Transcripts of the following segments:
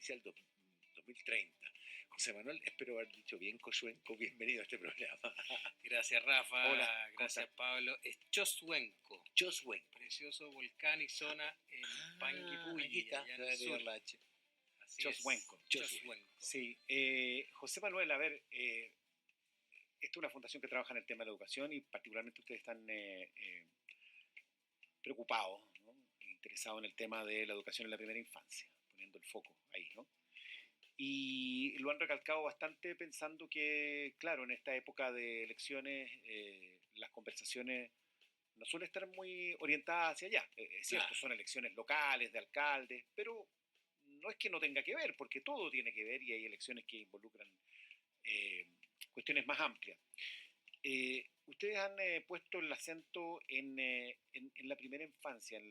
inicial 2030. José Manuel, espero haber dicho bien Cochuenco, bienvenido a este programa. Gracias, Rafa. Hola, gracias, Pablo. Es Chosuenco. Chosuenco. Precioso volcán y zona en Panguipulli, aquí está, allá en el sur. Chosuenco. Chosuenco. Sí, José Manuel, a ver, esta es una fundación que trabaja en el tema de la educación y particularmente ustedes están preocupados, ¿no? Interesados en el tema de la educación en la primera infancia, poniendo el foco ahí, ¿no? Y lo han recalcado bastante pensando que, claro, en esta época de elecciones las conversaciones no suelen estar muy orientadas hacia allá. Es cierto, son elecciones locales, de alcaldes, pero no es que no tenga que ver, porque todo tiene que ver y hay elecciones que involucran cuestiones más amplias. Ustedes han puesto el acento en la primera infancia,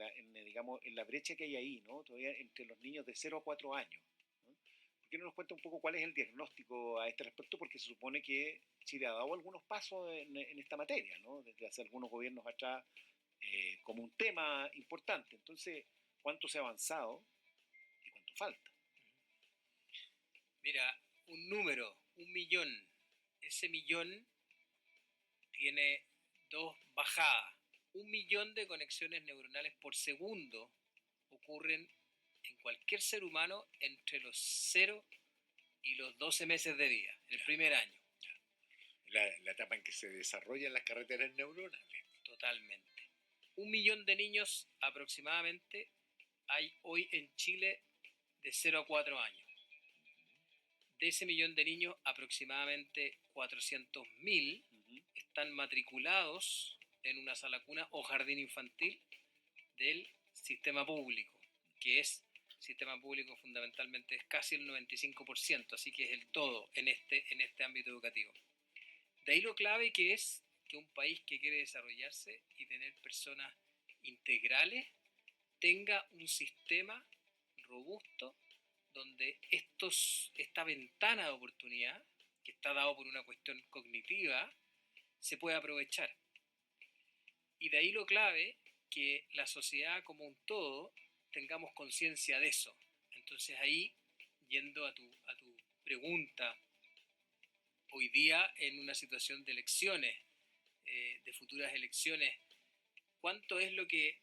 digamos, en la brecha que hay ahí, ¿no? Todavía entre los niños de 0 a 4 años. ¿No? ¿Por qué no nos cuenta un poco cuál es el diagnóstico a este respecto? Porque se supone que Chile ha dado algunos pasos en esta materia, ¿no? Desde hace algunos gobiernos atrás, como un tema importante. Entonces, ¿cuánto se ha avanzado y cuánto falta? Mira, un número, 1.000.000. Ese millón tiene dos bajadas. 1.000.000 de conexiones neuronales por segundo ocurren en cualquier ser humano entre los 0 y los 12 meses de vida, el primer año. La etapa en que se desarrollan las carreteras neuronales. Totalmente. 1.000.000 de niños aproximadamente hay hoy en Chile de 0 a 4 años. De ese millón de niños, aproximadamente 400.000 están matriculados en una sala cuna o jardín infantil del sistema público, que es sistema público fundamentalmente es casi el 95%, así que es el todo en este ámbito educativo. De ahí lo clave que es que un país que quiere desarrollarse y tener personas integrales tenga un sistema robusto donde esta ventana de oportunidad, que está dado por una cuestión cognitiva, se puede aprovechar. Y de ahí lo clave, que la sociedad como un todo tengamos conciencia de eso. Entonces ahí, yendo a tu pregunta, hoy día en una situación de elecciones, de futuras elecciones, ¿cuánto es lo que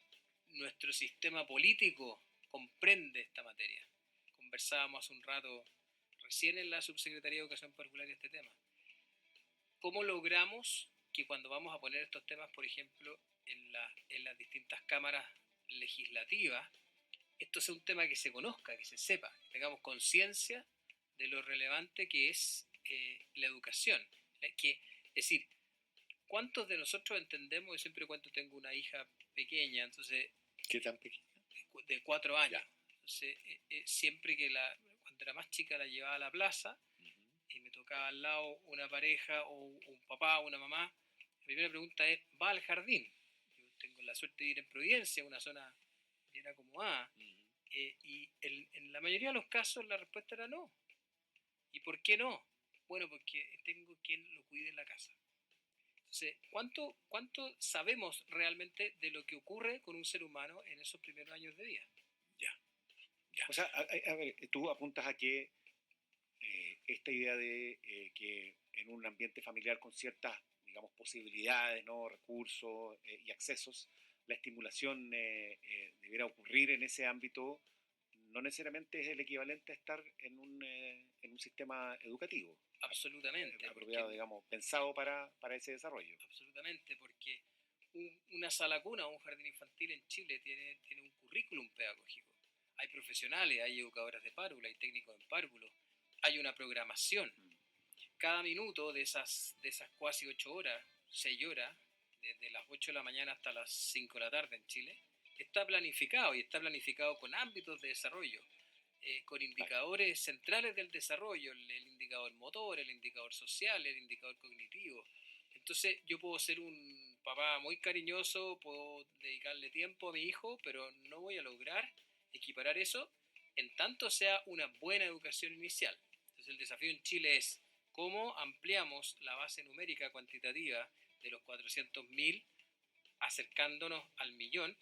nuestro sistema político comprende esta materia? Conversábamos hace un rato, recién en la Subsecretaría de Educación Particular de este tema. ¿Cómo logramos que cuando vamos a poner estos temas, por ejemplo, en las distintas cámaras legislativas, esto sea un tema que se conozca, que se sepa, que tengamos conciencia de lo relevante que es la educación? Es decir, ¿cuántos de nosotros entendemos? Yo siempre cuento, tengo una hija pequeña, entonces... ¿Qué tan pequeña? De 4 años. Ya. Entonces, siempre que cuando era más chica la llevaba a la plaza y me tocaba al lado una pareja o un papá o una mamá, la primera pregunta es, ¿va al jardín? Yo tengo la suerte de ir en Providencia, una zona bien acomodada, y en la mayoría de los casos la respuesta era no. ¿Y por qué no? Bueno, porque tengo quien lo cuide en la casa. Entonces, ¿cuánto sabemos realmente de lo que ocurre con un ser humano en esos primeros años de vida? Ya. O sea, a ver, tú apuntas a que esta idea de que en un ambiente familiar con ciertas, digamos, posibilidades, ¿no? Recursos y accesos, la estimulación debiera ocurrir en ese ámbito, no necesariamente es el equivalente a estar en un sistema educativo. Absolutamente. Apropiado, digamos, pensado para ese desarrollo. Absolutamente, porque una sala cuna o un jardín infantil en Chile tiene un currículum pedagógico. Hay profesionales, hay educadoras de párvulo, hay técnicos en párvulo, hay una programación. Cada minuto de esas casi 8 horas, 6 horas, desde las 8 de la mañana hasta las 5 de la tarde en Chile, está planificado y está planificado con ámbitos de desarrollo, con indicadores centrales del desarrollo, el indicador motor, el indicador social, el indicador cognitivo. Entonces yo puedo ser un papá muy cariñoso, puedo dedicarle tiempo a mi hijo, pero no voy a lograr equiparar eso en tanto sea una buena educación inicial. Entonces el desafío en Chile es cómo ampliamos la base numérica cuantitativa de los 400.000 acercándonos al millón,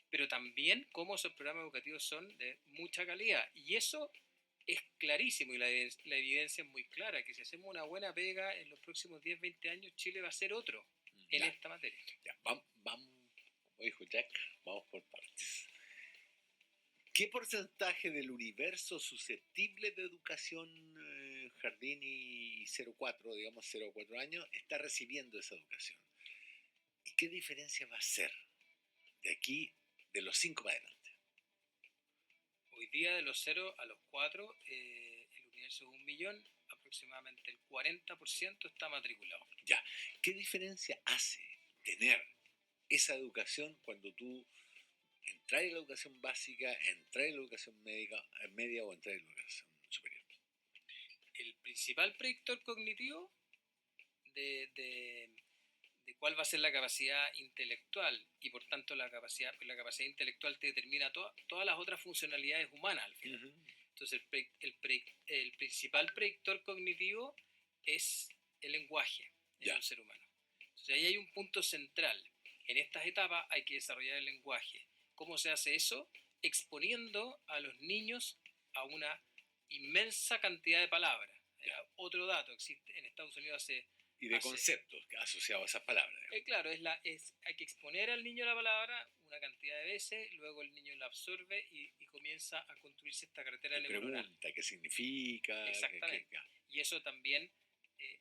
pero también cómo esos programas educativos son de mucha calidad. Y eso es clarísimo y la evidencia es muy clara, que si hacemos una buena pega en los próximos 10, 20 años, Chile va a ser otro en Ya, esta materia. ya, vamos, como dijo Jack, vamos por partes. ¿Qué porcentaje del universo susceptible de educación jardín y 0,4, digamos 0,4 años, está recibiendo esa educación? ¿Y qué diferencia va a ser de aquí, de los 5 para adelante? Hoy día de los 0 a los 4, el universo es 1.000.000, aproximadamente el 40% está matriculado. Ya, ¿qué diferencia hace tener esa educación cuando tú entras en la educación básica, entras en la educación media o entras en la educación superior? El principal predictor cognitivo de cuál va a ser la capacidad intelectual y por tanto la capacidad intelectual te determina todas las otras funcionalidades humanas al final. Entonces el principal predictor cognitivo es el lenguaje en un ser humano. Entonces ahí hay un punto central. En estas etapas hay que desarrollar el lenguaje. ¿Cómo se hace eso? Exponiendo a los niños a una inmensa cantidad de palabras. Otro dato, existe en Estados Unidos y de conceptos asociados a esas palabras. Claro, hay que exponer al niño la palabra una cantidad de veces, luego el niño la absorbe y comienza a construirse esta carretera neuronal. Pregunta qué significa. Exactamente. Y eso también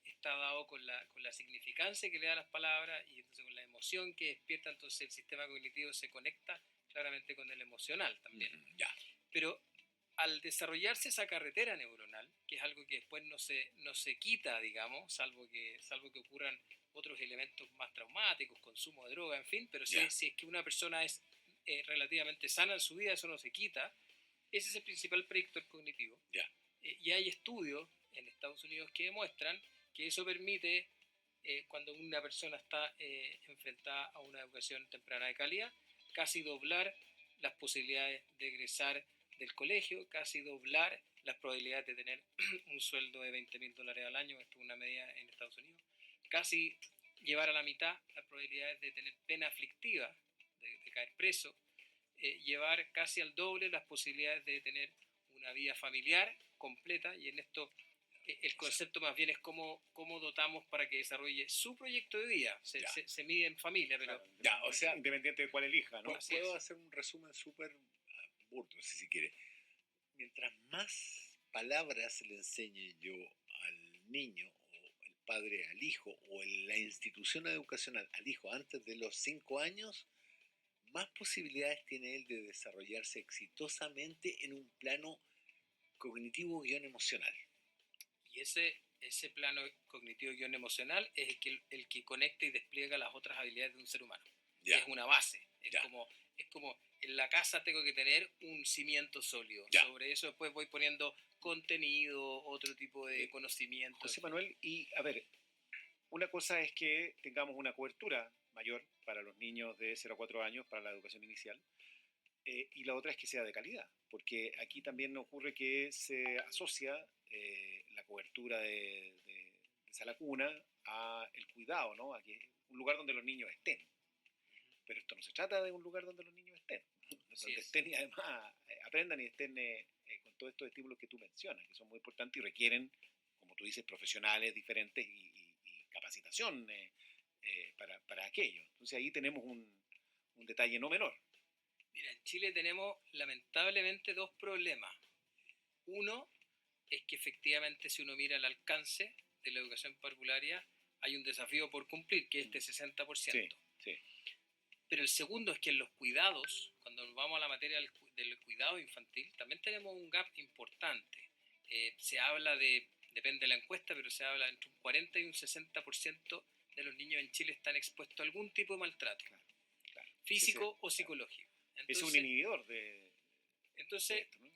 está dado con la significancia que le da a las palabras y entonces con la emoción que despierta, entonces el sistema cognitivo se conecta claramente con el emocional también. Ya. Pero al desarrollarse esa carretera neuronal, que es algo que después no se quita, digamos, salvo que ocurran otros elementos más traumáticos, consumo de droga, en fin, pero si es que una persona es relativamente sana en su vida, eso no se quita. Ese es el principal predictor cognitivo. Y hay estudios en Estados Unidos que demuestran que eso permite, cuando una persona está enfrentada a una educación temprana de calidad, casi doblar las posibilidades de egresar del colegio, casi doblar las probabilidades de tener un sueldo de $20,000 al año, esto es una medida en Estados Unidos, casi llevar a la mitad las probabilidades de tener pena aflictiva, de caer preso, llevar casi al doble las posibilidades de tener una vida familiar completa, y en esto el concepto más bien es cómo dotamos para que desarrolle su proyecto de vida. Se mide en familia, pero... Claro, o sea, independiente de cuál elija, ¿no? Puedo hacer un resumen súper burdo, si quiere. Mientras más palabras le enseñe yo al niño, o el padre al hijo, o la institución educacional al hijo antes de los 5 años, más posibilidades tiene él de desarrollarse exitosamente en un plano cognitivo-emocional. Y ese plano cognitivo-emocional es el que conecta y despliega las otras habilidades de un ser humano. Es una base. Es como en la casa tengo que tener un cimiento sólido. Sobre eso después voy poniendo contenido, otro tipo de conocimiento. José Manuel, y a ver, una cosa es que tengamos una cobertura mayor para los niños de 0 a 4 años para la educación inicial, y la otra es que sea de calidad, porque aquí también ocurre que se asocia la cobertura de sala cuna a el cuidado, ¿no? A que un lugar donde los niños estén. Pero esto no se trata de un lugar donde los niños estén, donde estén y además aprendan y estén con todos estos estímulos que tú mencionas, que son muy importantes y requieren, como tú dices, profesionales diferentes y capacitación para aquello. Entonces ahí tenemos un detalle no menor. Mira, en Chile tenemos lamentablemente dos problemas. Uno es que efectivamente si uno mira el alcance de la educación parvularia, hay un desafío por cumplir, que es este 60%. Sí. Pero el segundo es que en los cuidados, cuando nos vamos a la materia del cuidado infantil, también tenemos un gap importante. Se habla depende de la encuesta, pero se habla entre un 40 y un 60% de los niños en Chile están expuestos a algún tipo de maltrato, físico o psicológico. Entonces, es un inhibidor de esto, ¿no?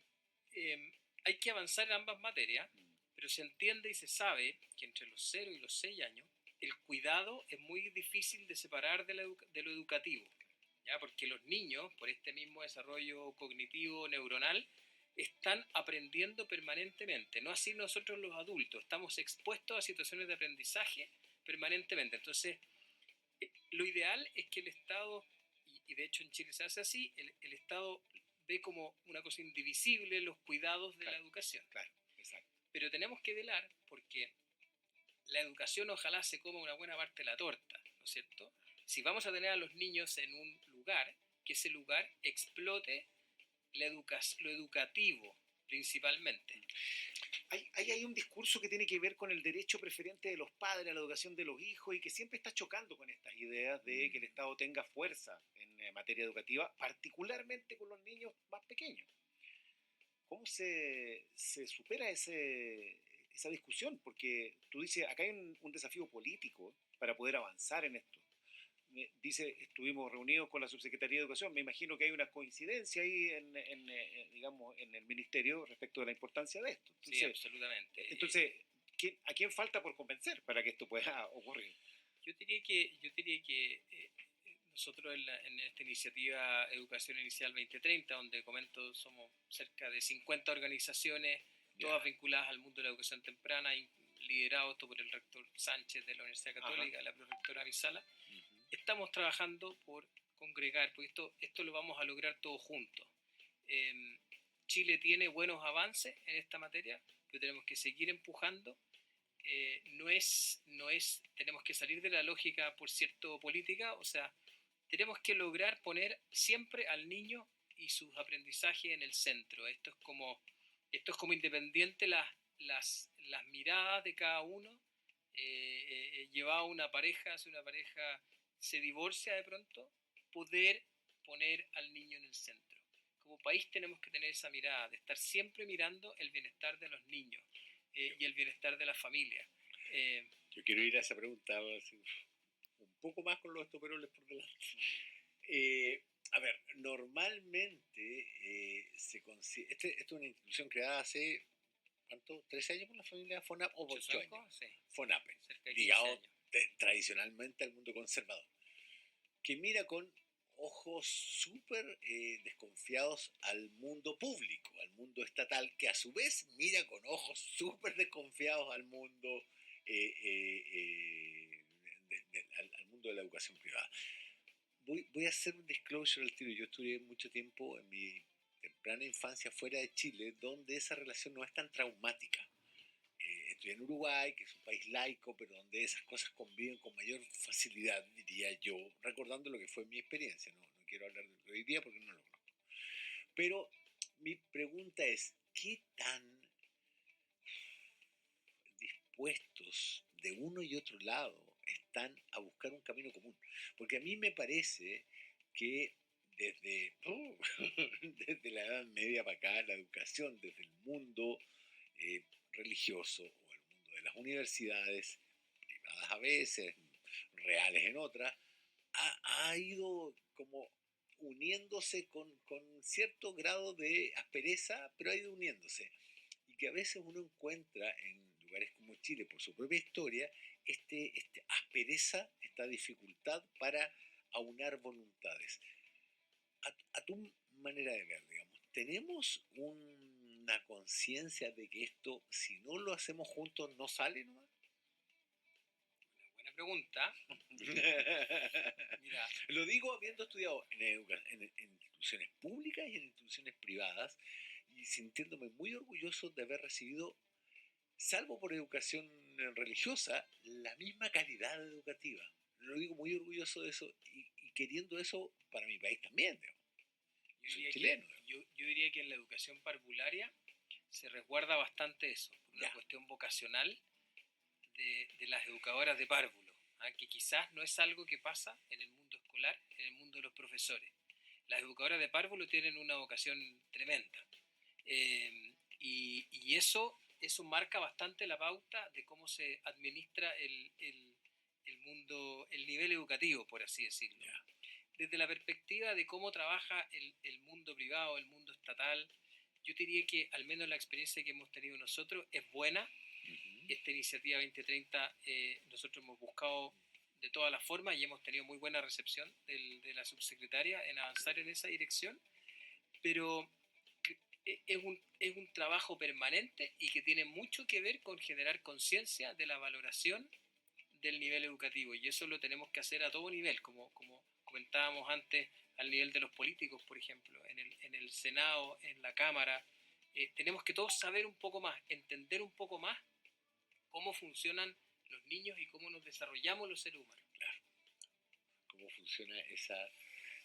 Hay que avanzar en ambas materias, pero se entiende y se sabe que entre los 0 y los 6 años el cuidado es muy difícil de separar de lo educativo, ¿ya? Porque los niños, por este mismo desarrollo cognitivo neuronal, están aprendiendo permanentemente, no así nosotros los adultos, estamos expuestos a situaciones de aprendizaje permanentemente. Entonces, lo ideal es que el Estado, y de hecho en Chile se hace así, el Estado ve como una cosa indivisible los cuidados de la Claro. educación. Claro, exacto. Pero tenemos que velar porque la educación ojalá se coma una buena parte de la torta, ¿no es cierto? Si vamos a tener a los niños en un lugar, que ese lugar explote lo educativo principalmente. Hay un discurso que tiene que ver con el derecho preferente de los padres a la educación de los hijos y que siempre está chocando con estas ideas de que el Estado tenga fuerza en materia educativa, particularmente con los niños más pequeños. ¿Cómo se supera esa discusión? Porque tú dices, acá hay un desafío político para poder avanzar en esto. Dice, estuvimos reunidos con la Subsecretaría de Educación, me imagino que hay una coincidencia ahí digamos, en el ministerio respecto de la importancia de esto. Sí, absolutamente. Entonces, ¿a quién falta por convencer para que esto pueda ocurrir? Yo diría que nosotros en esta iniciativa Educación Inicial 2030, donde comento somos cerca de 50 organizaciones, todas vinculadas al mundo de la educación temprana, liderado esto por el rector Sánchez de la Universidad Católica, la prorectora Misala. Estamos trabajando por congregar, porque esto lo vamos a lograr todos juntos. Chile tiene buenos avances en esta materia, pero tenemos que seguir empujando. Tenemos que salir de la lógica, por cierto, política, o sea, tenemos que lograr poner siempre al niño y sus aprendizajes en el centro. Esto es como independiente las miradas de cada uno, llevado a una pareja, si una pareja se divorcia de pronto, poder poner al niño en el centro. Como país tenemos que tener esa mirada, de estar siempre mirando el bienestar de los niños y el bienestar de las familias. Yo quiero ir a esa pregunta un poco más con los estoperoles por delante. A ver, normalmente esta es una institución creada hace, ¿cuánto? ¿13 años por la familia FONAP o 8 años? Sí. FONAPE, Cerca de 15 ligado años. Tradicionalmente al mundo conservador, que mira con ojos súper desconfiados al mundo público, al mundo estatal, que a su vez mira con ojos súper desconfiados al mundo al mundo de la educación privada. Voy a hacer un disclosure al tiro. Yo estudié mucho tiempo en mi temprana infancia fuera de Chile, donde esa relación no es tan traumática. Estudié en Uruguay, que es un país laico, pero donde esas cosas conviven con mayor facilidad, diría yo, recordando lo que fue mi experiencia. No quiero hablar de hoy día porque no lo conozco. Pero mi pregunta es, ¿qué tan dispuestos de uno y otro lado están a buscar un camino común? Porque a mí me parece que desde la Edad Media para acá, la educación desde el mundo religioso o el mundo de las universidades, privadas a veces, reales en otras, ha ido como uniéndose con cierto grado de aspereza, pero ha ido uniéndose. Y que a veces uno encuentra en lugares como Chile, por su propia historia, esta aspereza, esta dificultad para aunar voluntades. A tu manera de ver, digamos, ¿tenemos una conciencia de que esto, si no lo hacemos juntos, no sale nomás? Buena pregunta. Mira, lo digo habiendo estudiado en instituciones públicas y en instituciones privadas y sintiéndome muy orgulloso de haber recibido, salvo por educación religiosa, la misma calidad educativa. Lo digo muy orgulloso de eso y queriendo eso para mi país también, digamos. Soy chileno. Yo diría que en la educación parvularia se resguarda bastante eso, por una cuestión vocacional de las educadoras de párvulo, que quizás no es algo que pasa en el mundo escolar, en el mundo de los profesores. Las educadoras de párvulo tienen una vocación tremenda y eso marca bastante la pauta de cómo se administra el mundo, el nivel educativo, por así decirlo. Desde la perspectiva de cómo trabaja el mundo privado, el mundo estatal, yo diría que al menos la experiencia que hemos tenido nosotros es buena. Esta iniciativa 2030 nosotros hemos buscado de todas las formas y hemos tenido muy buena recepción de la subsecretaria en avanzar en esa dirección, pero es un trabajo permanente y que tiene mucho que ver con generar conciencia de la valoración del nivel educativo, y eso lo tenemos que hacer a todo nivel, como comentábamos antes, al nivel de los políticos, por ejemplo, en el Senado, en la Cámara. Tenemos que todos saber un poco más, entender un poco más cómo funcionan los niños y cómo nos desarrollamos los seres humanos. Cómo funciona esa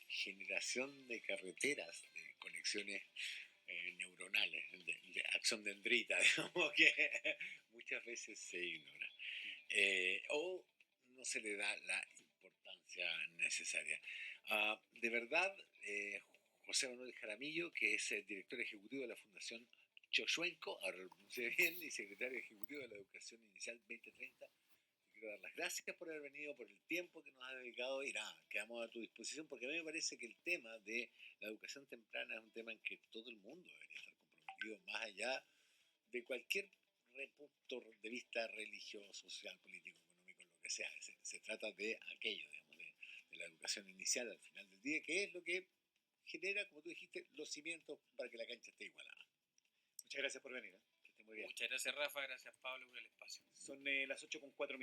generación de carreteras, de conexiones neuronales, de acción dendrita, digamos, que muchas veces se ignora. O no se le da la importancia necesaria. De verdad, José Manuel Jaramillo, que es el director ejecutivo de la Fundación Chochuenco, ahora lo pronuncié bien, y secretario ejecutivo de la Educación Inicial 2030, quiero dar las gracias por haber venido, por el tiempo que nos ha dedicado y nada, quedamos a tu disposición porque a mí me parece que el tema de la educación temprana es un tema en que todo el mundo debería estar comprometido, más allá de cualquier punto de vista religioso, social, político, económico, lo que sea. Se trata de aquello, digamos, de la educación inicial al final del día, que es lo que genera, como tú dijiste, los cimientos para que la cancha esté igualada. Muchas gracias por venir. Que esté muy bien. Muchas gracias, Rafa. Gracias, Pablo, por el espacio. Son las 8:04.